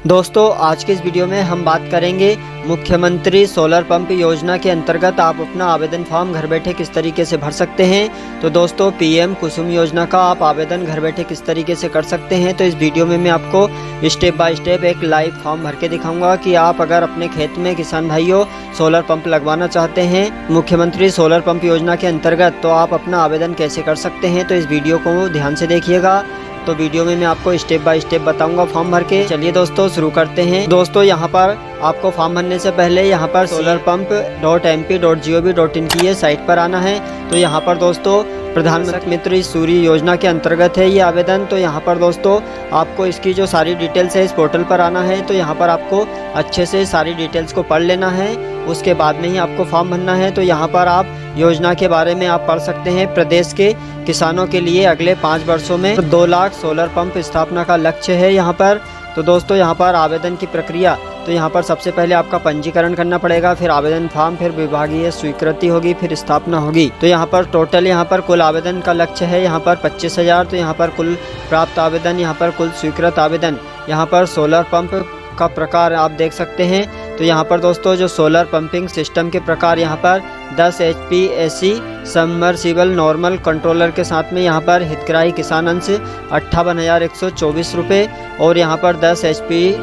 दोस्तों आज के इस वीडियो में हम बात करेंगे मुख्यमंत्री सोलर पंप योजना के अंतर्गत आप अपना आवेदन फॉर्म घर बैठे किस तरीके से भर सकते हैं। तो दोस्तों पीएम कुसुम योजना का आप आवेदन घर बैठे किस तरीके से कर सकते हैं। तो इस वीडियो में मैं आपको स्टेप बाय स्टेप एक लाइव फॉर्म भर के दिखाऊंगा कि आप अगर अपने खेत में किसान भाइयों सोलर पंप लगवाना चाहते हैं मुख्यमंत्री सोलर पंप योजना के अंतर्गत, तो आप अपना आवेदन कैसे कर सकते हैं। तो इस वीडियो को ध्यान से देखिएगा। तो वीडियो में मैं आपको स्टेप बाय स्टेप बताऊंगा फॉर्म भर के। चलिए दोस्तों शुरू करते हैं। दोस्तों यहाँ पर आपको फॉर्म भरने से पहले यहाँ पर solarpump.mp.gov.in की ये साइट पर आना है। तो यहाँ पर दोस्तों प्रधानमंत्री मित्र सूर्य योजना के अंतर्गत है ये आवेदन। तो यहाँ पर दोस्तों आपको इसकी जो सारी डिटेल्स है इस पोर्टल पर आना है। तो यहाँ पर आपको अच्छे से सारी डिटेल्स को पढ़ लेना है, उसके बाद में ही आपको फॉर्म भरना है। तो यहाँ पर आप योजना के बारे में आप पढ़ सकते हैं। प्रदेश के किसानों के लिए अगले 5 वर्षों में 2 लाख सोलर पंप स्थापना का लक्ष्य है यहाँ पर। तो दोस्तों यहाँ पर आवेदन की प्रक्रिया, तो यहाँ पर सबसे पहले आपका पंजीकरण करना पड़ेगा, फिर आवेदन फॉर्म, फिर विभागीय स्वीकृति होगी, फिर स्थापना होगी। तो यहाँ पर टोटल यहाँ पर कुल आवेदन का लक्ष्य है यहाँ पर 25,000। तो यहाँ पर कुल प्राप्त आवेदन, यहाँ पर कुल स्वीकृत आवेदन। यहाँ पर सोलर पंप का प्रकार आप देख सकते हैं। तो यहाँ पर दोस्तों जो सोलर पंपिंग सिस्टम के प्रकार यहाँ पर 10 HP AC submersible normal controller के साथ में यहाँ पर हितग्राही किसान अंश 58,124 रुपये, और यहाँ पर 10 HP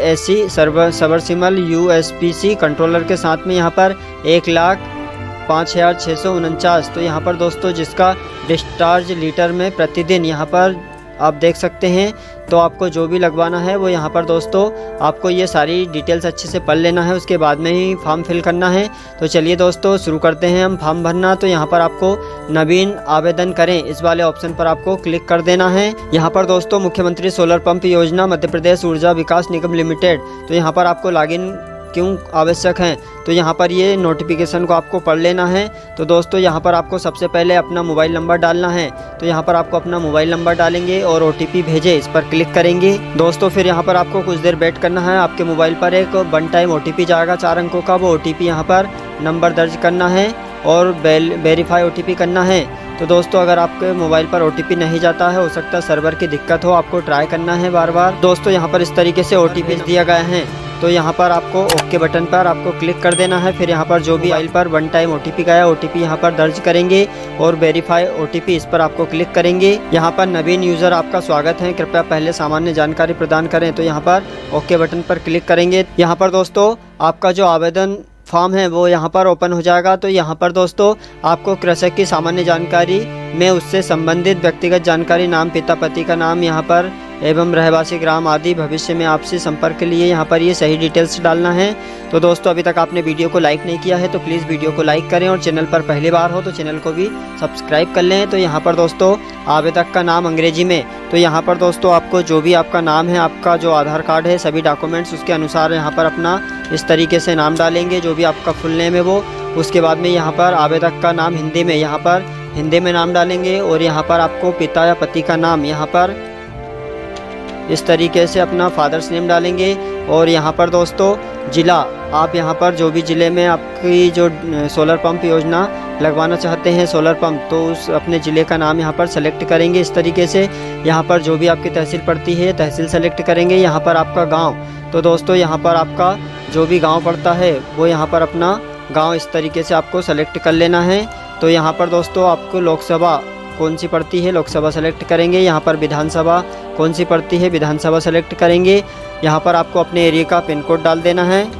AC submersible USPC controller के साथ में यहाँ पर 1,05,649। तो यहाँ पर दोस्तों जिसका डिस्चार्ज लीटर में प्रतिदिन यहाँ पर आप देख सकते हैं। तो आपको जो भी लगवाना है वो यहाँ पर दोस्तों आपको ये सारी डिटेल्स अच्छे से पढ़ लेना है, उसके बाद में ही फॉर्म फिल करना है। तो चलिए दोस्तों शुरू करते हैं हम फॉर्म भरना। तो यहाँ पर आपको नवीन आवेदन करें इस वाले ऑप्शन पर आपको क्लिक कर देना है। यहाँ पर दोस्तों मुख्यमंत्री सोलर पंप योजना मध्य प्रदेश ऊर्जा विकास निगम लिमिटेड, तो यहाँ पर आपको लॉगिन क्यों आवश्यक है, तो यहाँ पर ये नोटिफिकेशन को आपको पढ़ लेना है। तो दोस्तों यहाँ पर आपको सबसे पहले अपना मोबाइल नंबर डालना है। तो यहाँ पर आपको अपना मोबाइल नंबर डालेंगे और OTP भेजे इस पर क्लिक करेंगे। दोस्तों फिर यहाँ पर आपको कुछ देर वेट करना है। आपके मोबाइल पर एक 1 टाइम OTP जाएगा 4 अंकों का, वो OTP यहाँ पर नंबर दर्ज करना है और वेरीफाई OTP करना है। तो दोस्तों अगर आपके मोबाइल पर OTP नहीं जाता है, हो सकता है सर्वर की दिक्कत हो, आपको ट्राई करना है बार बार। दोस्तों यहाँ पर इस तरीके से OTP दिया गया है। तो यहाँ पर आपको ओके बटन पर आपको क्लिक कर देना है। फिर यहाँ पर जो भी मोबाइल पर 1 टाइम OTP गया OTP यहाँ पर दर्ज करेंगे और वेरीफाई OTP इस पर आपको क्लिक करेंगे। यहाँ पर नवीन यूज़र आपका स्वागत है, कृपया पहले सामान्य जानकारी प्रदान करें। तो यहाँ पर ओके बटन पर क्लिक करेंगे। यहाँ पर दोस्तों आपका जो आवेदन फॉर्म है वो यहाँ पर ओपन हो जाएगा। तो यहाँ पर दोस्तों आपको कृषक की सामान्य जानकारी में उससे संबंधित व्यक्तिगत जानकारी, नाम, पिता पति का नाम यहाँ पर एवं रहवासी ग्राम आदि, भविष्य में आपसे संपर्क के लिए यहाँ पर ये सही डिटेल्स डालना है। तो दोस्तों अभी तक आपने वीडियो को लाइक नहीं किया है तो प्लीज़ वीडियो को लाइक करें, और चैनल पर पहली बार हो तो चैनल को भी सब्सक्राइब कर लें। तो यहाँ पर दोस्तों आवेदक का नाम अंग्रेजी में, तो यहाँ पर दोस्तों आपको जो भी आपका नाम है, आपका जो आधार कार्ड है, सभी डॉक्यूमेंट्स उसके अनुसार यहाँ पर अपना इस तरीके से नाम डालेंगे, जो भी आपका फुल नेम है वो। उसके बाद में यहाँ पर आवेदक का नाम हिंदी में, यहाँ पर हिंदी में नाम डालेंगे, और यहाँ पर आपको पिता या पति का नाम यहाँ पर इस तरीके से अपना फादर्स नेम डालेंगे। और यहाँ पर दोस्तों ज़िला, आप यहाँ पर जो भी ज़िले में आपकी जो सोलर पंप योजना लगवाना चाहते हैं सोलर पंप, तो उस अपने ज़िले का नाम यहाँ पर सेलेक्ट करेंगे इस तरीके से। यहाँ पर जो भी आपकी तहसील पड़ती है तहसील सेलेक्ट करेंगे। यहाँ पर आपका गांव, तो दोस्तों यहाँ पर आपका जो भी गांव पड़ता है वो यहाँ पर अपना गांव इस तरीके से आपको सेलेक्ट कर लेना है। तो यहाँ पर दोस्तों आपको लोकसभा कौन सी पड़ती है, लोकसभा सेलेक्ट करेंगे। यहाँ पर विधानसभा कौन सी पड़ती है, विधानसभा सेलेक्ट करेंगे। यहाँ पर आपको अपने एरिया का पिन कोड डाल देना है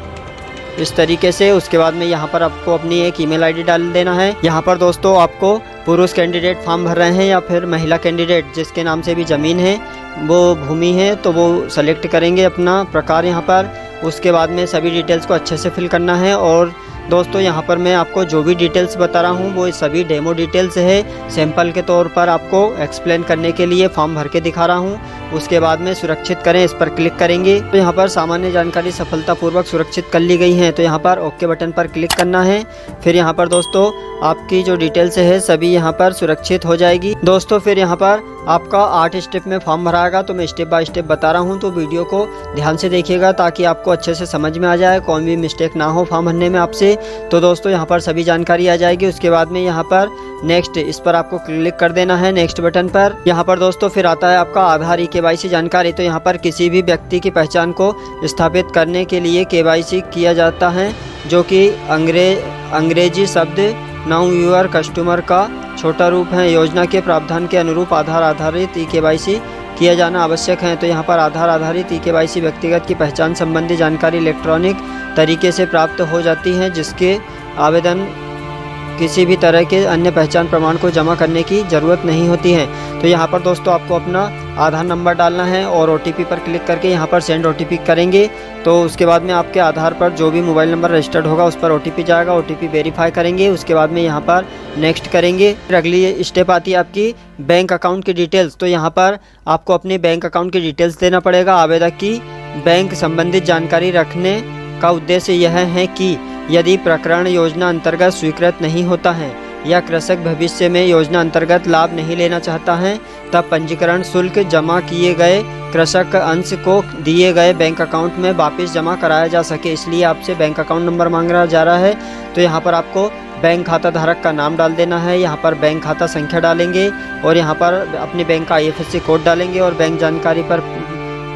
इस तरीके से। उसके बाद में यहाँ पर आपको अपनी एक ईमेल आईडी डाल देना है। यहाँ पर दोस्तों आपको पुरुष कैंडिडेट फॉर्म भर रहे हैं या फिर महिला कैंडिडेट जिसके नाम से भी ज़मीन है, वो भूमि है, तो वो सेलेक्ट करेंगे अपना प्रकार यहाँ पर। उसके बाद में सभी डिटेल्स को अच्छे से फिल करना है। और दोस्तों यहाँ पर मैं आपको जो भी डिटेल्स बता रहा हूँ वो सभी डेमो डिटेल्स है, सैंपल के तौर पर आपको एक्सप्लेन करने के लिए फॉर्म भर के दिखा रहा हूँ। उसके बाद में सुरक्षित करें इस पर क्लिक करेंगे। तो यहाँ पर सामान्य जानकारी सफलतापूर्वक सुरक्षित कर ली गई है, तो यहाँ पर ओके बटन पर क्लिक करना है। फिर यहाँ पर दोस्तों आपकी जो डिटेल्स है सभी यहाँ पर सुरक्षित हो जाएगी। दोस्तों फिर यहाँ पर आपका 8 स्टेप में फॉर्म भरा आएगा। तो मैं स्टेप बाय स्टेप बता रहा हूँ, तो वीडियो को ध्यान से देखिएगा ताकि आपको अच्छे से समझ में आ जाए, कोई भी मिस्टेक ना हो फॉर्म भरने में आपसे। तो दोस्तों यहाँ पर सभी जानकारी आ जाएगी। उसके बाद में यहाँ पर नेक्स्ट इस पर आपको क्लिक कर देना है, नेक्स्ट बटन पर। यहाँ पर दोस्तों फिर आता है आपका आधार KYC जानकारी। तो यहाँ पर किसी भी व्यक्ति की पहचान को स्थापित करने के लिए KYC किया जाता है, जो कि अंग्रेजी शब्द नाउ यूर कस्टमर का छोटा रूप है। योजना के प्रावधान के अनुरूप आधार आधारित KYC किया जाना आवश्यक है। तो यहाँ पर आधार आधारित KYC व्यक्तिगत की पहचान संबंधी जानकारी इलेक्ट्रॉनिक तरीके से प्राप्त हो जाती है, जिसके आवेदन किसी भी तरह के अन्य पहचान प्रमाण को जमा करने की ज़रूरत नहीं होती है। तो यहाँ पर दोस्तों आपको अपना आधार नंबर डालना है और OTP पर क्लिक करके यहाँ पर सेंड OTP करेंगे। तो उसके बाद में आपके आधार पर जो भी मोबाइल नंबर रजिस्टर्ड होगा उस पर OTP जाएगा, OTP वेरीफाई करेंगे। उसके बाद में यहाँ पर नेक्स्ट करेंगे। फिर अगली स्टेप आती है आपकी बैंक अकाउंट की डिटेल्स। तो यहाँ पर आपको अपने बैंक अकाउंट की डिटेल्स देना पड़ेगा। आवेदक की बैंक संबंधित जानकारी रखने का उद्देश्य यह है कि यदि प्रकरण योजना अंतर्गत स्वीकृत नहीं होता है या कृषक भविष्य में योजना अंतर्गत लाभ नहीं लेना चाहता है, तब पंजीकरण शुल्क जमा किए गए कृषक अंश को दिए गए बैंक अकाउंट में वापस जमा कराया जा सके। इसलिए आपसे बैंक अकाउंट नंबर मांगा जा रहा है। तो यहाँ पर आपको बैंक खाता धारक का नाम डाल देना है, यहाँ पर बैंक खाता संख्या डालेंगे और यहाँ पर अपने बैंक का IFSC कोड डालेंगे और बैंक जानकारी पर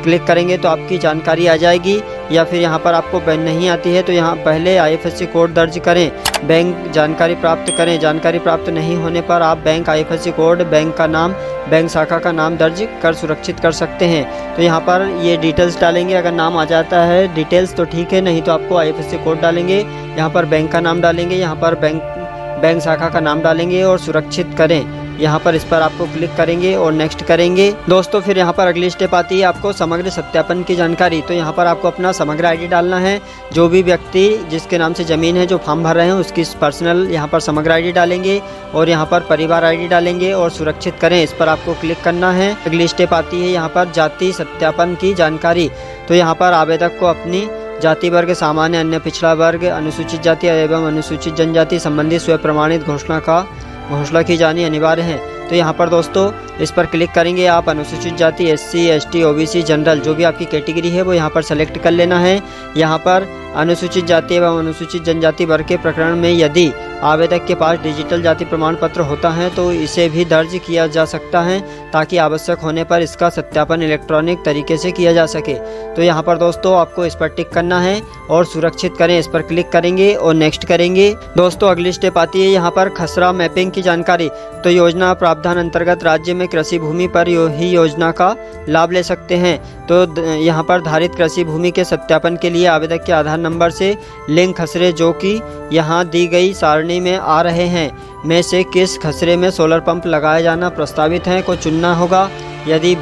क्लिक करेंगे तो आपकी जानकारी आ जाएगी। या फिर यहाँ पर आपको बैंक नहीं आती है तो यहाँ पहले IFSC कोड दर्ज करें, बैंक जानकारी प्राप्त करें। जानकारी प्राप्त नहीं होने पर आप बैंक IFSC कोड, बैंक का नाम, बैंक शाखा का नाम दर्ज कर सुरक्षित कर सकते हैं। तो यहाँ पर ये डिटेल्स डालेंगे। अगर नाम आ जाता है डिटेल्स तो ठीक है, नहीं तो आपको IFSC कोड डालेंगे, यहाँ पर बैंक का नाम डालेंगे, यहाँ पर बैंक शाखा का नाम डालेंगे और सुरक्षित करें। यहाँ पर इस पर आपको क्लिक करेंगे और नेक्स्ट करेंगे। दोस्तों फिर यहाँ पर अगली स्टेप आती है आपको समग्र सत्यापन की जानकारी। तो यहाँ पर आपको अपना समग्र ID डालना है। जो भी व्यक्ति जिसके नाम से ज़मीन है, जो फॉर्म भर रहे हैं, उसकी पर्सनल यहाँ पर समग्र ID डालेंगे और यहाँ पर परिवार ID डालेंगे और सुरक्षित करें, इस पर आपको क्लिक करना है। अगली स्टेप आती है यहाँ पर जाति सत्यापन की जानकारी। तो यहाँ पर आवेदक को अपनी जाति वर्ग, सामान्य, अन्य पिछड़ा वर्ग, अनुसूचित जाति एवं अनुसूचित जनजाति संबंधी स्वप्रमाणित घोषणा की जानी अनिवार्य है। तो यहाँ पर दोस्तों इस पर क्लिक करेंगे। आप अनुसूचित जाति, SC, ST, OBC, जनरल जो भी आपकी कैटेगरी है वो यहाँ पर सेलेक्ट कर लेना है। यहाँ पर अनुसूचित जाति एवं अनुसूचित जनजाति वर्ग के प्रकरण में यदि आवेदक के पास डिजिटल जाति प्रमाण पत्र होता है तो इसे भी दर्ज किया जा सकता है, ताकि आवश्यक होने पर इसका सत्यापन इलेक्ट्रॉनिक तरीके से किया जा सके। तो यहाँ पर दोस्तों आपको इस पर टिक करना है और सुरक्षित करें, इस पर क्लिक करेंगे और नेक्स्ट करेंगे। दोस्तों अगली स्टेप आती है यहाँ पर खसरा मैपिंग की जानकारी। तो योजना प्रावधान अंतर्गत राज्य में कृषि भूमि पर ही योजना का लाभ ले सकते हैं। तो यहाँ पर धारित कृषि भूमि के सत्यापन के लिए आवेदक के आधार नंबर से लिंक खसरे जो कि यहाँ दी गई सारणी में आ रहे हैं में से किस खसरे में सोलर पंप लगाया जाना प्रस्तावित है को चुनना होगा। यदि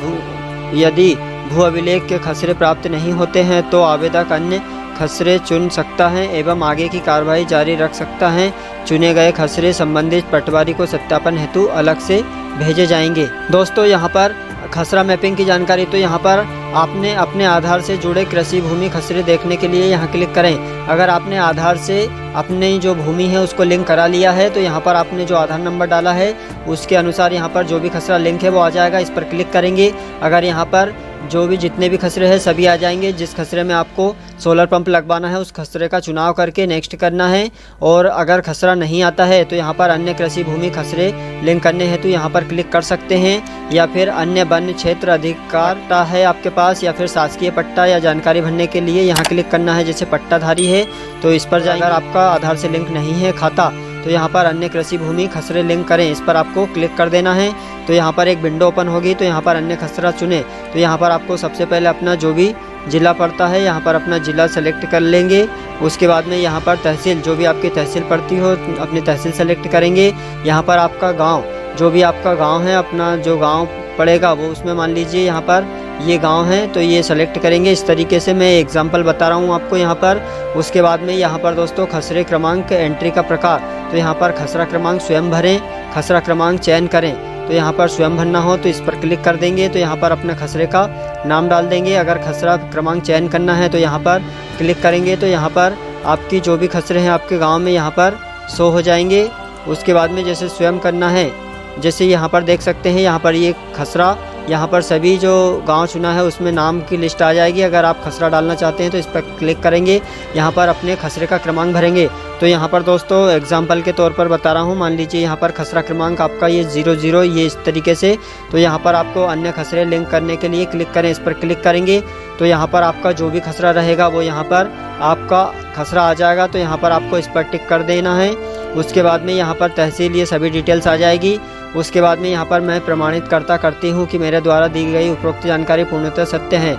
भू अभिलेख के खसरे प्राप्त नहीं होते हैं तो आवेदक अन्य खसरे चुन सकता है एवं आगे की कार्रवाई जारी रख सकता है। चुने गए खसरे संबंधित पटवारी को सत्यापन हेतु अलग से भेजे जाएंगे। दोस्तों यहाँ पर खसरा मैपिंग की जानकारी। तो यहाँ पर आपने अपने आधार से जुड़े कृषि भूमि खसरे देखने के लिए यहाँ क्लिक करें। अगर आपने आधार से अपनी जो भूमि है उसको लिंक करा लिया है तो यहाँ पर आपने जो आधार नंबर डाला है उसके अनुसार यहाँ पर जो भी खसरा लिंक है वो आ जाएगा, इस पर क्लिक करेंगे। अगर यहाँ पर जो भी जितने भी खसरे हैं सभी आ जाएंगे। जिस खसरे में आपको सोलर पंप लगवाना है उस खसरे का चुनाव करके नेक्स्ट करना है। और अगर खसरा नहीं आता है तो यहाँ पर अन्य कृषि भूमि खसरे लिंक करने हैं तो यहाँ पर क्लिक कर सकते हैं। या फिर अन्य वन क्षेत्र अधिकार है आपके पास या फिर शासकीय पट्टा या जानकारी भरने के लिए यहाँ क्लिक करना है। जैसे पट्टाधारी है तो इस पर जाएगा। अगर आपका आधार से लिंक नहीं है खाता तो यहाँ पर अन्य कृषि भूमि खसरे लिंक करें, इस पर आपको क्लिक कर देना है। तो यहाँ पर एक विंडो ओपन होगी। तो यहाँ पर अन्य खसरा चुने। तो यहाँ पर आपको सबसे पहले अपना जो भी ज़िला पड़ता है यहाँ पर अपना ज़िला सेलेक्ट कर लेंगे। उसके बाद में यहाँ पर तहसील जो भी आपकी तहसील पड़ती हो अपनी तहसील सेलेक्ट करेंगे। यहाँ पर आपका गाँव जो भी आपका गाँव है, अपना जो गाँव पड़ेगा वो उसमें मान लीजिए यहाँ पर ये गांव है तो ये सेलेक्ट करेंगे। इस तरीके से मैं एग्जांपल बता रहा हूँ आपको यहाँ पर। उसके बाद में यहाँ पर दोस्तों खसरे क्रमांक एंट्री का प्रकार। तो यहाँ पर खसरा क्रमांक स्वयं भरें, खसरा क्रमांक चयन करें। तो यहाँ पर स्वयं भरना हो तो इस पर क्लिक कर देंगे। तो यहाँ पर अपने खसरे का नाम डाल देंगे। अगर खसरा क्रमांक चयन करना है तो यहाँ पर क्लिक करेंगे। तो यहाँ पर आपकी जो भी खसरे हैं आपके गाँव में यहाँ पर शो हो जाएंगे। उसके बाद में जैसे स्वयं करना है, जैसे यहाँ पर देख सकते हैं यहाँ पर ये खसरा, यहाँ पर सभी जो गांव चुना है उसमें नाम की लिस्ट आ जाएगी। अगर आप खसरा डालना चाहते हैं तो इस पर क्लिक करेंगे। यहाँ पर अपने खसरे का क्रमांक भरेंगे। तो यहाँ पर दोस्तों एग्जाम्पल के तौर पर बता रहा हूँ, मान लीजिए यहाँ पर खसरा क्रमांक आपका ये 00 ये इस तरीके से। तो यहाँ पर आपको अन्य खसरे लिंक करने के लिए क्लिक करें, इस पर क्लिक करेंगे तो यहाँ पर आपका जो भी खसरा रहेगा वो यहाँ पर आपका खसरा आ जाएगा। तो यहाँ पर आपको इस पर टिक कर देना है। उसके बाद में यहाँ पर तहसील ये सभी डिटेल्स आ जाएगी। उसके बाद में यहाँ पर मैं प्रमाणित करती हूँ कि मेरे द्वारा दी गई उपरोक्त जानकारी पूर्णतः सत्य है।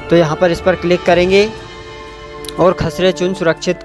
तो यहाँ पर इस पर क्लिक करेंगे और खसरे चुन सुरक्षित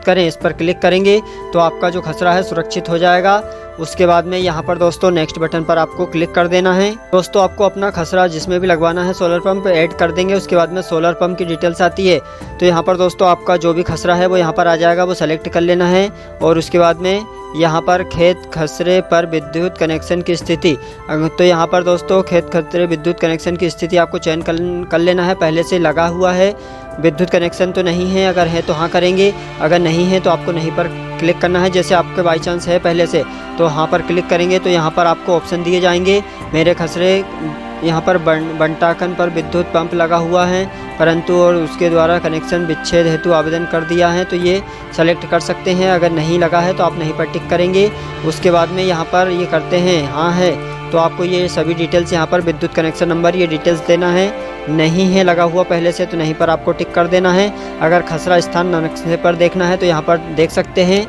करें इस पर क्लिक करेंगे तो आपका जो खसरा है सुरक्षित हो जाएगा। उसके बाद में यहाँ पर दोस्तों नेक्स्ट बटन पर आपको क्लिक कर देना है। दोस्तों आपको अपना खसरा जिसमें भी लगवाना है सोलर पंप ऐड कर देंगे। उसके बाद में सोलर पंप की डिटेल्स आती है। तो यहाँ पर दोस्तों आपका जो भी खसरा है वो यहाँ पर आ जाएगा, वो सेलेक्ट कर लेना है। और उसके बाद में यहाँ पर खेत खसरे पर विद्युत कनेक्शन की स्थिति, तो यहाँ पर दोस्तों खेत खसरे विद्युत कनेक्शन की स्थिति आपको चयन कर लेना है। पहले से लगा हुआ है विद्युत कनेक्शन तो नहीं है, अगर है तो हाँ करेंगे, अगर नहीं है तो आपको नहीं पर क्लिक करना है। जैसे आपके बाई चांस है पहले से तो हाँ पर क्लिक करेंगे तो यहाँ पर आपको ऑप्शन दिए जाएंगे। मेरे खसरे यहाँ पर बंटाकन पर विद्युत पंप लगा हुआ है परंतु और उसके द्वारा कनेक्शन विच्छेद हेतु आवेदन कर दिया है, तो ये सेलेक्ट कर सकते हैं। अगर नहीं लगा है तो आप नहीं पर टिक करेंगे। उसके बाद में यहाँ पर ये करते हैं हाँ है तो आपको ये सभी डिटेल्स यहाँ पर विद्युत कनेक्शन नंबर ये डिटेल्स देना है। नहीं है लगा हुआ पहले से तो नहीं पर आपको टिक कर देना है। अगर खसरा स्थान नक्शे पर देखना है तो यहाँ पर देख सकते हैं।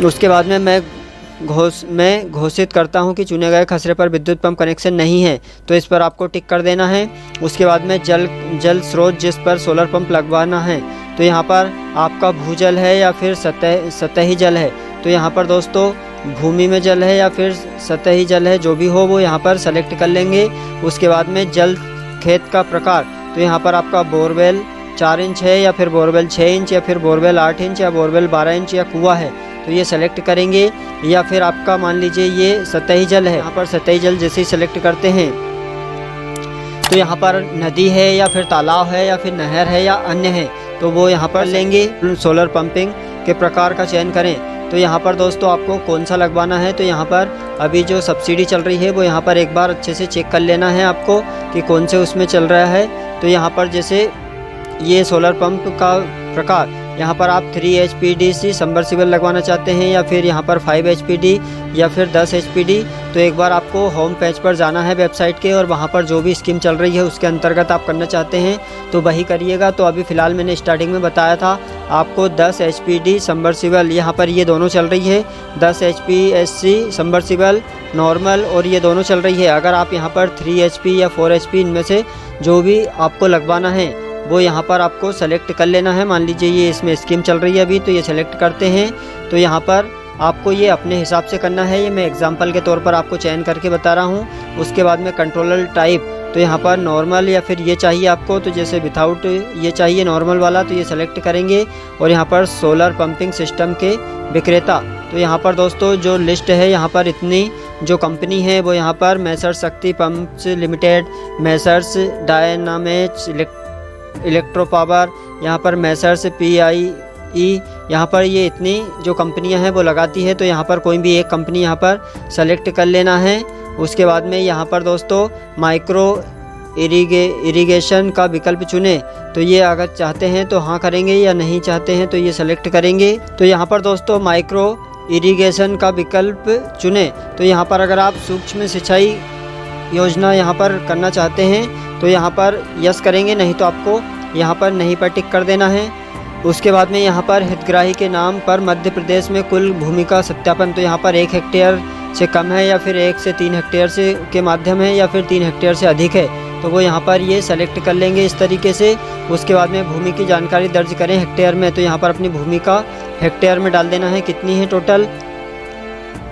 उसके बाद में मैं घोषित करता हूं कि चुने गए खसरे पर विद्युत पंप कनेक्शन नहीं है, तो इस पर आपको टिक कर देना है। उसके बाद में जल स्रोत जिस पर सोलर पंप लगवाना है, तो यहाँ पर आपका भूजल है या फिर सतही जल है। तो यहाँ पर दोस्तों भूमि में जल है या फिर सतही जल है, जो भी हो वो यहाँ पर सेलेक्ट कर लेंगे। उसके बाद में जल खेत का प्रकार, तो यहाँ पर आपका बोरवेल 4 इंच है या फिर बोरवेल 6 इंच या फिर बोरवेल 8 इंच या बोरवेल 12 इंच या कुआं है, तो ये सेलेक्ट करेंगे। या फिर आपका मान लीजिए ये सतही जल है, यहाँ पर सतही जल जैसे ही सेलेक्ट करते हैं तो यहाँ पर नदी है या फिर तालाब है या फिर नहर है या अन्य है, तो वो यहाँ पर लेंगे। सोलर पंपिंग के प्रकार का चयन करें। तो यहाँ पर दोस्तों आपको कौन सा लगवाना है, तो यहाँ पर अभी जो सब्सिडी चल रही है वो यहाँ पर एक बार अच्छे से चेक कर लेना है आपको कि कौन से उसमें चल रहा है। तो यहाँ पर जैसे ये सोलर पंप का प्रकार, यहाँ पर आप 3 HPDC सबमर्सिबल लगवाना चाहते हैं या फिर यहाँ पर 5 HPD या फिर 10 HPD, तो एक बार आपको होम पेज पर जाना है वेबसाइट के और वहाँ पर जो भी स्कीम चल रही है उसके अंतर्गत आप करना चाहते हैं तो वही करिएगा। तो अभी फ़िलहाल मैंने स्टार्टिंग में बताया था आपको 10 HPD सबमर्सिबल, यहाँ पर ये दोनों चल रही है, 10 HPSC सबमर्सिबल नॉर्मल और ये दोनों चल रही है। अगर आप यहाँ पर 3 HP या 4 HP इनमें से जो भी आपको लगवाना है वो यहाँ पर आपको सेलेक्ट कर लेना है। मान लीजिए ये इसमें स्कीम चल रही है अभी, तो ये सेलेक्ट करते हैं। तो यहाँ पर आपको ये अपने हिसाब से करना है, ये मैं एग्जांपल के तौर पर आपको चयन करके बता रहा हूँ। उसके बाद में कंट्रोलर टाइप, तो यहाँ पर नॉर्मल या फिर ये चाहिए आपको, तो जैसे विथआउट ये चाहिए नॉर्मल वाला, तो ये सेलेक्ट करेंगे। और यहाँ पर सोलर पंपिंग सिस्टम के विक्रेता, तो यहाँ पर दोस्तों जो लिस्ट है यहाँ पर इतनी जो कंपनी है वो यहाँ पर messrs Shakti pumps limited, messrs Dynamech electro power, यहाँ पर मैसर्स PIE, यहाँ पर ये इतनी जो कंपनियां हैं वो लगाती है। तो यहाँ पर कोई भी एक कंपनी यहाँ पर सेलेक्ट कर लेना है। उसके बाद में यहाँ पर दोस्तों माइक्रो इरिगेशन का विकल्प चुने, तो ये अगर चाहते हैं तो हाँ करेंगे या नहीं चाहते हैं तो ये सेलेक्ट करेंगे। तो यहाँ पर दोस्तों माइक्रो इरिगेशन का विकल्प चुने, तो यहाँ पर अगर आप सूक्ष्म सिंचाई योजना यहाँ पर करना चाहते हैं तो यहाँ पर यस करेंगे, नहीं तो आपको यहाँ पर नहीं पर टिक कर देना है। उसके बाद में यहाँ पर हितग्राही के नाम पर मध्य प्रदेश में कुल भूमि का सत्यापन, तो यहाँ पर 1 हेक्टेयर से कम है या फिर 1 से 3 हेक्टेयर से के माध्यम है या फिर 3 हेक्टेयर से अधिक है, तो वो यहाँ पर ये सेलेक्ट कर लेंगे इस तरीके से। उसके बाद में भूमि की जानकारी दर्ज करें हेक्टेयर में, तो यहाँ पर अपनी भूमि का हेक्टेयर में डाल देना है कितनी है टोटल।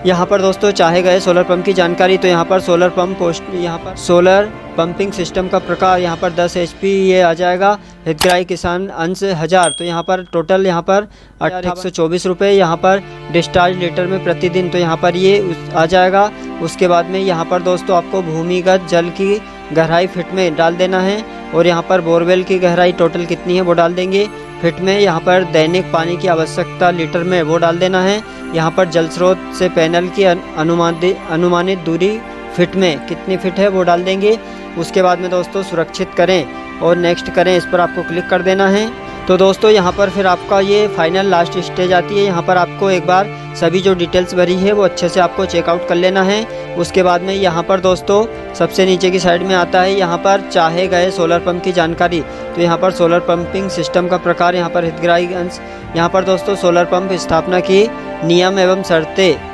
यहाँ पर दोस्तों चाहे गए सोलर पंप की जानकारी, तो यहाँ पर सोलर पंप पोस्ट, यहाँ पर सोलर पंपिंग सिस्टम का प्रकार यहाँ पर 10 HP ये आ जाएगा। हितग्राही किसान अंश 1000, तो यहाँ पर टोटल यहाँ पर 124 रुपये यहाँ पर डिस्चार्ज लीटर में प्रतिदिन, तो यहाँ पर ये आ जाएगा। उसके बाद में यहाँ पर दोस्तों आपको भूमिगत जल की गहराई फिट में डाल देना है और यहाँ पर बोरवेल की गहराई टोटल कितनी है वो डाल देंगे फिट में। यहाँ पर दैनिक पानी की आवश्यकता लीटर में वो डाल देना है। यहाँ पर जल स्रोत से पैनल की अनुमानित दूरी फिट में कितनी फिट है वो डाल देंगे। उसके बाद में दोस्तों सुरक्षित करें और नेक्स्ट करें, इस पर आपको क्लिक कर देना है। तो दोस्तों यहाँ पर फिर आपका ये फाइनल लास्ट स्टेज आती है। यहाँ पर आपको एक बार सभी जो डिटेल्स भरी है वो अच्छे से आपको चेकआउट कर लेना है। उसके बाद में यहाँ पर दोस्तों सबसे नीचे की साइड में आता है यहाँ पर चाहे गए सोलर पंप की जानकारी। तो यहाँ पर सोलर पंपिंग सिस्टम का प्रकार, यहाँ पर हितग्राही अंश, यहाँ पर दोस्तों सोलर पंप स्थापना की नियम एवं शर्तें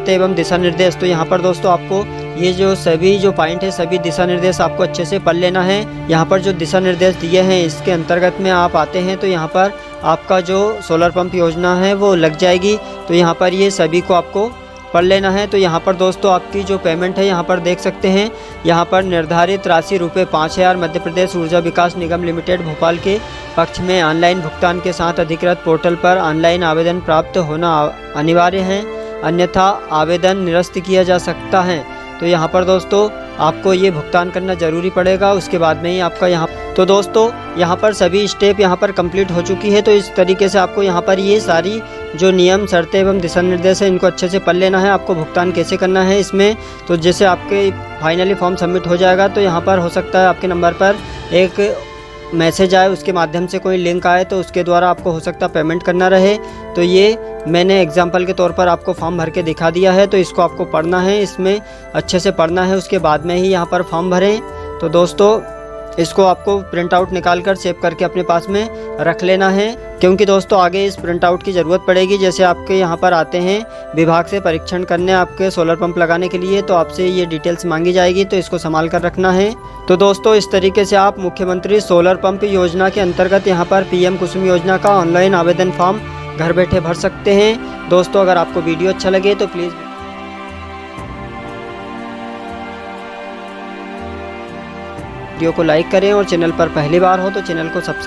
एवं दिशा निर्देश। तो यहाँ पर दोस्तों आपको ये जो सभी जो पॉइंट है, सभी दिशा निर्देश आपको अच्छे से पढ़ लेना है। यहाँ पर जो दिशा निर्देश दिए हैं इसके अंतर्गत में आप आते हैं तो यहाँ पर आपका जो सोलर पंप योजना है वो लग जाएगी। तो यहाँ पर ये सभी को आपको पढ़ लेना है। तो यहाँ पर दोस्तों आपकी जो पेमेंट है यहाँ पर देख सकते हैं, यहाँ पर निर्धारित राशि रुपये 5,000 मध्य प्रदेश ऊर्जा विकास निगम लिमिटेड भोपाल के पक्ष में ऑनलाइन भुगतान के साथ अधिकृत पोर्टल पर ऑनलाइन आवेदन प्राप्त होना अनिवार्य है, अन्यथा आवेदन निरस्त किया जा सकता है। तो यहाँ पर दोस्तों आपको ये भुगतान करना ज़रूरी पड़ेगा, उसके बाद में ही आपका यहाँ। तो दोस्तों यहाँ पर सभी स्टेप यहाँ पर कंप्लीट हो चुकी है। तो इस तरीके से आपको यहाँ पर ये सारी जो नियम शर्तें एवं दिशा निर्देश है इनको अच्छे से पढ़ लेना है। आपको भुगतान कैसे करना है इसमें, तो जैसे आपके फाइनली फॉर्म सबमिट हो जाएगा तो यहाँ पर हो सकता है आपके नंबर पर एक मैसेज आए, उसके माध्यम से कोई लिंक आए तो उसके द्वारा आपको हो सकता है पेमेंट करना रहे। तो ये मैंने एग्जाम्पल के तौर पर आपको फॉर्म भर के दिखा दिया है। तो इसको आपको पढ़ना है, इसमें अच्छे से पढ़ना है, उसके बाद में ही यहाँ पर फॉर्म भरें। तो दोस्तों इसको आपको प्रिंट आउट निकाल कर सेव करके अपने पास में रख लेना है, क्योंकि दोस्तों आगे इस प्रिंट आउट की ज़रूरत पड़ेगी। जैसे आपके यहाँ पर आते हैं विभाग से परीक्षण करने आपके सोलर पंप लगाने के लिए, तो आपसे ये डिटेल्स मांगी जाएगी, तो इसको संभाल कर रखना है। तो दोस्तों इस तरीके से आप मुख्यमंत्री सोलर पंप योजना के अंतर्गत यहाँ पर PM कुसुम योजना का ऑनलाइन आवेदन फॉर्म घर बैठे भर सकते हैं। दोस्तों अगर आपको वीडियो अच्छा लगे तो प्लीज़ वीडियो को लाइक करें और चैनल पर पहली बार हो तो चैनल को सब्सक्राइब